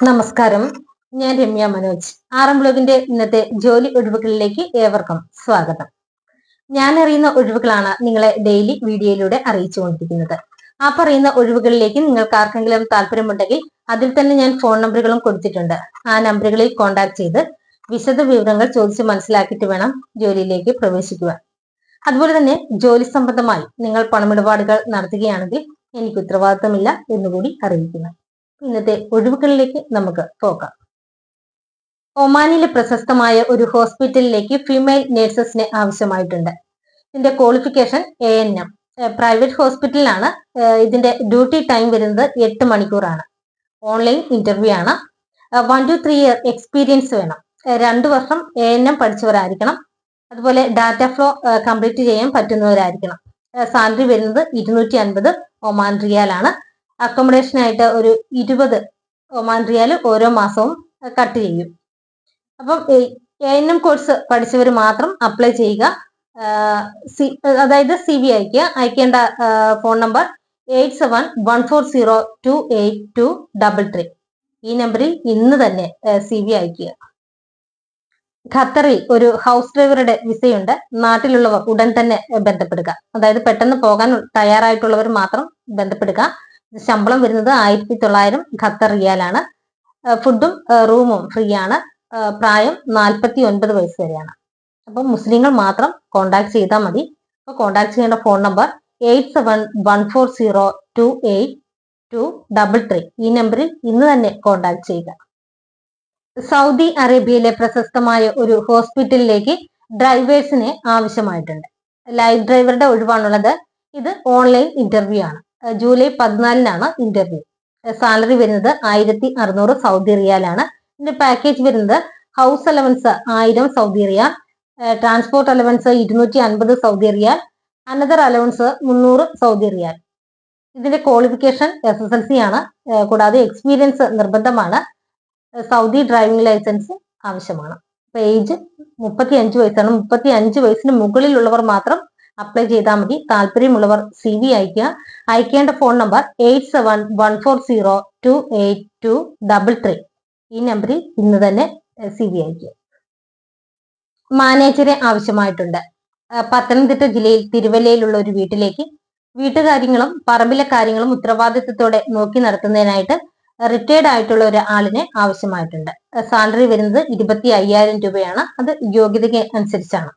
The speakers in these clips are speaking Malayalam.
നമസ്കാരം, ഞാൻ രമ്യ മനോജ്. ആറം ബ്ലോഗിന്റെ ഇന്നത്തെ ജോലി ഒഴിവുകളിലേക്ക് ഏവർക്കും സ്വാഗതം. ഞാൻ അറിയുന്ന ഒഴിവുകളാണ് നിങ്ങളെ ഡെയിലി വീഡിയോയിലൂടെ അറിയിച്ചുകൊണ്ടിരിക്കുന്നത്. ആ പറയുന്ന ഒഴിവുകളിലേക്ക് നിങ്ങൾക്ക് ആർക്കെങ്കിലും താല്പര്യമുണ്ടെങ്കിൽ അതിൽ തന്നെ ഞാൻ ഫോൺ നമ്പറുകളും കൊടുത്തിട്ടുണ്ട്. ആ നമ്പറുകളിൽ കോൺടാക്ട് ചെയ്ത് വിശദ വിവരങ്ങൾ ചോദിച്ച് മനസ്സിലാക്കിയിട്ട് വേണം ജോലിയിലേക്ക് പ്രവേശിക്കുവാൻ. അതുപോലെ തന്നെ ജോലി സംബന്ധമായി നിങ്ങൾ പണമിടപാടുകൾ നടത്തുകയാണെങ്കിൽ എനിക്ക് ഉത്തരവാദിത്തമില്ല എന്നുകൂടി അറിയിക്കുന്നു. ഇന്നത്തെ ഒഴിവുകളിലേക്ക് നമുക്ക് പോകാം. ഒമാനിലെ പ്രശസ്തമായ ഒരു ഹോസ്പിറ്റലിലേക്ക് ഫീമെയിൽ നേഴ്സസിനെ ആവശ്യമായിട്ടുണ്ട്. ഇതിന്റെ ക്വാളിഫിക്കേഷൻ ANM. പ്രൈവറ്റ് ഹോസ്പിറ്റലിലാണ്. ഇതിന്റെ ഡ്യൂട്ടി ടൈം വരുന്നത് 8 മണിക്കൂറാണ്. ഓൺലൈൻ ഇന്റർവ്യൂ ആണ്. 1 to 3 ഇയർ എക്സ്പീരിയൻസ് വേണം. 2 വർഷം ANM പഠിച്ചവരായിരിക്കണം. അതുപോലെ ഡാറ്റ ഫ്ലോ കംപ്ലീറ്റ് ചെയ്യാൻ പറ്റുന്നവരായിരിക്കണം. സാലറി വരുന്നത് 250 ഒമാൻ റിയാലാണ്. അക്കോമഡേഷൻ ആയിട്ട് ഒരു 20 ഒമാൻ റിയാൽ ഓരോ മാസവും കട്ട് ചെയ്യും. അപ്പം ANM കോഴ്സ് പഠിച്ചവർ മാത്രം അപ്ലൈ ചെയ്യുക. അതായത് CV അയക്കുക. അയക്കേണ്ട ഫോൺ നമ്പർ 8714028233. ഈ നമ്പറിൽ ഇന്ന് തന്നെ CV അയക്കുക. ഖത്തറിൽ ഒരു ഹൗസ് ഡ്രൈവറുടെ വിസയുണ്ട്. നാട്ടിലുള്ളവർ ഉടൻ തന്നെ ബന്ധപ്പെടുക. അതായത് പെട്ടെന്ന് പോകാൻ തയ്യാറായിട്ടുള്ളവർ മാത്രം ബന്ധപ്പെടുക. ശമ്പളം വരുന്നത് 1900 ഖത്തർ റിയാലാണ്. ഫുഡും റൂമും ഫ്രീ ആണ്. പ്രായം 49 വയസ്സ് വരെയാണ്. അപ്പം മുസ്ലിങ്ങൾ മാത്രം കോണ്ടാക്ട് ചെയ്താൽ മതി. അപ്പോൾ കോണ്ടാക്ട് ചെയ്യേണ്ട ഫോൺ നമ്പർ 8714028233. ഈ നമ്പറിൽ ഇന്ന് തന്നെ കോണ്ടാക്ട് ചെയ്യുക. സൗദി അറേബ്യയിലെ പ്രശസ്തമായ ഒരു ഹോസ്പിറ്റലിലേക്ക് ഡ്രൈവേഴ്സിനെ ആവശ്യമായിട്ടുണ്ട്. ലൈറ്റ് ഡ്രൈവറുടെ ഒഴിവാണുള്ളത്. ഇത് ഓൺലൈൻ ഇന്റർവ്യൂ ആണ്. July 14 interview. സാലറി വരുന്നത് 1600 സൗദി റിയാലാണ്. ഇതിന്റെ പാക്കേജ് വരുന്നത് ഹൗസ് അലവൻസ് 1000 സൗദി റിയാൽ, ട്രാൻസ്പോർട്ട് അലവൻസ് 250 സൗദി റിയാൽ, അനദർ അലവൻസ് 300 സൗദി റിയാൽ. ഇതിന്റെ ക്വാളിഫിക്കേഷൻ SSLC ആണ്. കൂടാതെ എക്സ്പീരിയൻസ് നിർബന്ധമാണ്. സൗദി ഡ്രൈവിംഗ് ലൈസൻസ് ആവശ്യമാണ്. ഇപ്പൊ ഏജ് 35 വയസ്സാണ്. 35 വയസ്സിന് മുകളിലുള്ളവർ മാത്രം അപ്ലൈ ചെയ്താൽ മതി. താല്പര്യമുള്ളവർ CV അയക്കുക. അയക്കേണ്ട ഫോൺ നമ്പർ 8714028233. ഈ നമ്പറിൽ ഇന്ന് തന്നെ CV അയക്കുക. മാനേജരെ ആവശ്യമായിട്ടുണ്ട്. പത്തനംതിട്ട ജില്ലയിൽ തിരുവല്ലയിലുള്ള ഒരു വീട്ടിലേക്ക് വീട്ടുകാര്യങ്ങളും പറമ്പിലെ കാര്യങ്ങളും ഉത്തരവാദിത്വത്തോടെ നോക്കി നടത്തുന്നതിനായിട്ട് റിട്ടയർഡ് ആയിട്ടുള്ള ഒരു ആളിനെ ആവശ്യമായിട്ടുണ്ട്. സാലറി വരുന്നത് 25,000 രൂപയാണ്. അത് യോഗ്യതയ്ക്ക് അനുസരിച്ചാണ്.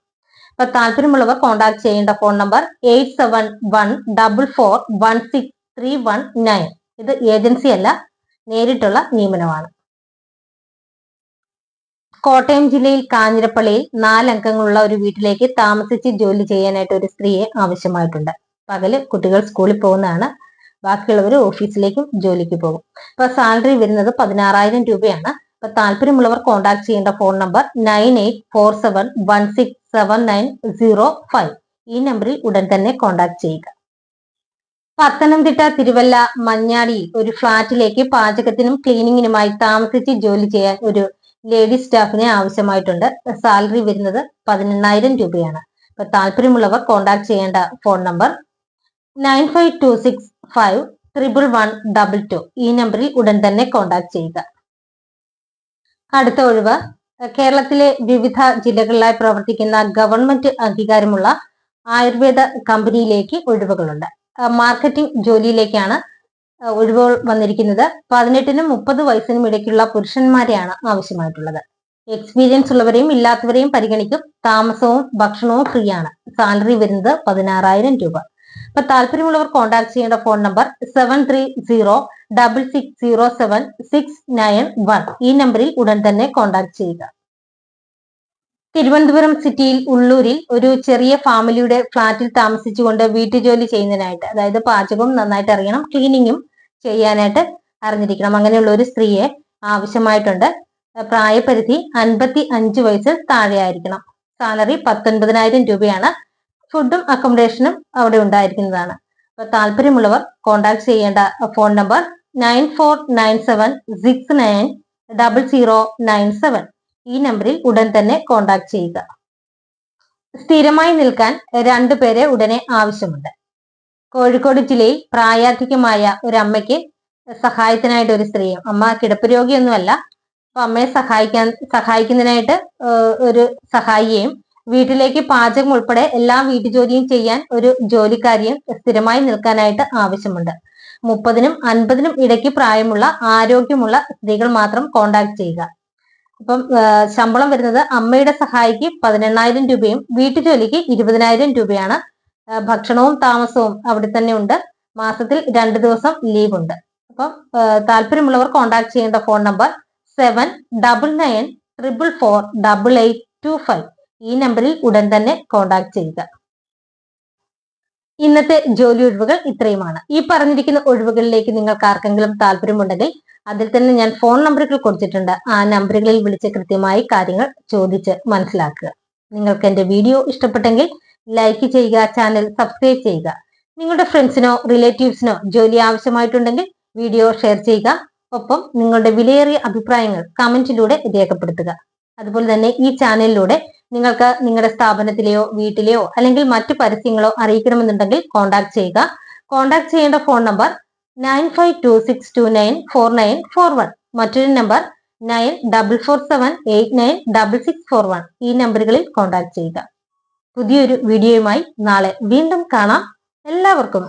അപ്പൊ താല്പര്യമുള്ളവർ കോൺടാക്ട് ചെയ്യേണ്ട ഫോൺ നമ്പർ 8714416319. ഇത് ഏജൻസി അല്ല, നേരിട്ടുള്ള നിയമനമാണ്. കോട്ടയം ജില്ലയിൽ കാഞ്ഞിരപ്പള്ളിയിൽ 4 അംഗങ്ങളുള്ള ഒരു വീട്ടിലേക്ക് താമസിച്ച് ജോലി ചെയ്യാനായിട്ട് ഒരു സ്ത്രീയെ ആവശ്യമായിട്ടുണ്ട്. പകല് കുട്ടികൾ സ്കൂളിൽ പോകുന്നതാണ്. ബാക്കിയുള്ളവർ ഓഫീസിലേക്കും ജോലിക്ക് പോകും. അപ്പൊ സാലറി വരുന്നത് 16,000 രൂപയാണ്. അപ്പൊ താല്പര്യമുള്ളവർ കോൺടാക്ട് ചെയ്യേണ്ട ഫോൺ നമ്പർ 9847167905. ഈ നമ്പറിൽ ഉടൻ തന്നെ കോൺടാക്ട് ചെയ്യുക. പത്തനംതിട്ട തിരുവല്ല മഞ്ഞാടി ഒരു ഫ്ളാറ്റിലേക്ക് പാചകത്തിനും ക്ലീനിങ്ങിനുമായി താമസിച്ച് ജോലി ചെയ്യാൻ ഒരു ലേഡി സ്റ്റാഫിനെ ആവശ്യമായിട്ടുണ്ട്. സാലറി വരുന്നത് 18,000 രൂപയാണ്. അപ്പൊ താല്പര്യമുള്ളവർ കോൺടാക്ട് ചെയ്യേണ്ട ഫോൺ നമ്പർ 9526511122. ഈ നമ്പറിൽ ഉടൻ തന്നെ കോൺടാക്ട് ചെയ്യുക. അടുത്ത ഒഴിവ് കേരളത്തിലെ വിവിധ ജില്ലകളിലായി പ്രവർത്തിക്കുന്ന ഗവൺമെന്റ് അംഗീകാരമുള്ള ആയുർവേദ കമ്പനിയിലേക്ക് ഒഴിവുകളുണ്ട്. മാർക്കറ്റിംഗ് ജോലിയിലേക്കാണ് ഒഴിവുകൾ വന്നിരിക്കുന്നത്. 18നും 30 വയസ്സിനും ഇടയ്ക്കുള്ള പുരുഷന്മാരെയാണ് ആവശ്യമായിട്ടുള്ളത്. എക്സ്പീരിയൻസ് ഉള്ളവരെയും ഇല്ലാത്തവരെയും പരിഗണിക്കും. താമസവും ഭക്ഷണവും ഫ്രീ ആണ്. സാലറി വരുന്നത് 16,000 രൂപ. അപ്പൊ താല്പര്യമുള്ളവർ കോൺടാക്ട് ചെയ്യേണ്ട ഫോൺ നമ്പർ 7306607691. ഈ നമ്പറിൽ ഉടൻ തന്നെ കോൺടാക്ട് ചെയ്യുക. തിരുവനന്തപുരം സിറ്റിയിൽ ഉള്ളൂരിൽ ഒരു ചെറിയ ഫാമിലിയുടെ ഫ്ളാറ്റിൽ താമസിച്ചുകൊണ്ട് വീട്ടുജോലി ചെയ്യുന്നതിനായിട്ട്, അതായത് പാചകവും നന്നായിട്ട് അറിയണം, ക്ലീനിങ്ങും ചെയ്യാനായിട്ട് അറിഞ്ഞിരിക്കണം, അങ്ങനെയുള്ള ഒരു സ്ത്രീയെ ആവശ്യമായിട്ടുണ്ട്. പ്രായപരിധി 55 വയസ്സിൽ താഴെ ആയിരിക്കണം. സാലറി 19,000 രൂപയാണ്. ഫുഡും അക്കോമഡേഷനും അവിടെ ഉണ്ടായിരിക്കുന്നതാണ്. അപ്പൊ താല്പര്യമുള്ളവർ കോൺടാക്ട് ചെയ്യേണ്ട ഫോൺ നമ്പർ 9497690097. ഈ നമ്പറിൽ ഉടൻ തന്നെ കോൺടാക്ട് ചെയ്യുക. സ്ഥിരമായി നിൽക്കാൻ 2 പേരെ ഉടനെ ആവശ്യമുണ്ട്. കോഴിക്കോട് ജില്ലയിൽ പ്രായാധിക്യമായ ഒരു അമ്മയ്ക്ക് സഹായത്തിനായിട്ട് ഒരു സ്ത്രീയും, അമ്മ കിടപ്പ് രോഗിയൊന്നുമല്ല, അപ്പൊ അമ്മയെ സഹായിക്കുന്നതിനായിട്ട് ഒരു സഹായിയെയും വീട്ടിലേക്ക് പാചകം ഉൾപ്പെടെ എല്ലാ വീട്ടുജോലിയും ചെയ്യാൻ ഒരു ജോലിക്കാരിയും സ്ഥിരമായി നിൽക്കാനായിട്ട് ആവശ്യമുണ്ട്. 30നും 50നും ഇടയ്ക്ക് പ്രായമുള്ള ആരോഗ്യമുള്ള സ്ത്രീകൾ മാത്രം കോണ്ടാക്ട് ചെയ്യുക. അപ്പം ശമ്പളം വരുന്നത് അമ്മയുടെ സഹായിക്ക് 18,000 രൂപയും വീട്ടുജോലിക്ക് 20,000 രൂപയാണ്. ഭക്ഷണവും താമസവും അവിടെ തന്നെ ഉണ്ട്. മാസത്തിൽ 2 ദിവസം ലീവ് ഉണ്ട്. അപ്പം താല്പര്യമുള്ളവർ കോണ്ടാക്ട് ചെയ്യേണ്ട ഫോൺ നമ്പർ 7999448825. ഈ നമ്പറിൽ ഉടൻ തന്നെ കോണ്ടാക്ട് ചെയ്യുക. ഇന്നത്തെ ജോലി ഒഴിവുകൾ ഇത്രയുമാണ്. ഈ പറഞ്ഞിരിക്കുന്ന ഒഴിവുകളിലേക്ക് നിങ്ങൾക്ക് ആർക്കെങ്കിലും താല്പര്യമുണ്ടെങ്കിൽ അതിൽ തന്നെ ഞാൻ ഫോൺ നമ്പറുകൾ കൊടുത്തിട്ടുണ്ട്. ആ നമ്പറുകളിൽ വിളിച്ച് കൃത്യമായി കാര്യങ്ങൾ ചോദിച്ച് മനസ്സിലാക്കുക. നിങ്ങൾക്ക് എന്റെ വീഡിയോ ഇഷ്ടപ്പെട്ടെങ്കിൽ ലൈക്ക് ചെയ്യുക, ചാനൽ സബ്സ്ക്രൈബ് ചെയ്യുക. നിങ്ങളുടെ ഫ്രണ്ട്സിനോ റിലേറ്റീവ്സിനോ ജോലി ആവശ്യമായിട്ടുണ്ടെങ്കിൽ വീഡിയോ ഷെയർ ചെയ്യുക. ഒപ്പം നിങ്ങളുടെ വിലയേറിയ അഭിപ്രായങ്ങൾ കമന്റിലൂടെ രേഖപ്പെടുത്തുക. അതുപോലെ തന്നെ ഈ ചാനലിലൂടെ നിങ്ങൾക്ക് നിങ്ങളുടെ സ്ഥാപനത്തിലെയോ വീട്ടിലെയോ അല്ലെങ്കിൽ മറ്റു പരസ്യങ്ങളോ അറിയിക്കണമെന്നുണ്ടെങ്കിൽ കോണ്ടാക്ട് ചെയ്യുക. കോണ്ടാക്ട് ചെയ്യേണ്ട ഫോൺ നമ്പർ 9526294941. മറ്റൊരു നമ്പർ 9447896641. ഈ നമ്പറുകളിൽ കോണ്ടാക്ട് ചെയ്യുക. പുതിയൊരു വീഡിയോയുമായി നാളെ വീണ്ടും കാണാം. എല്ലാവർക്കും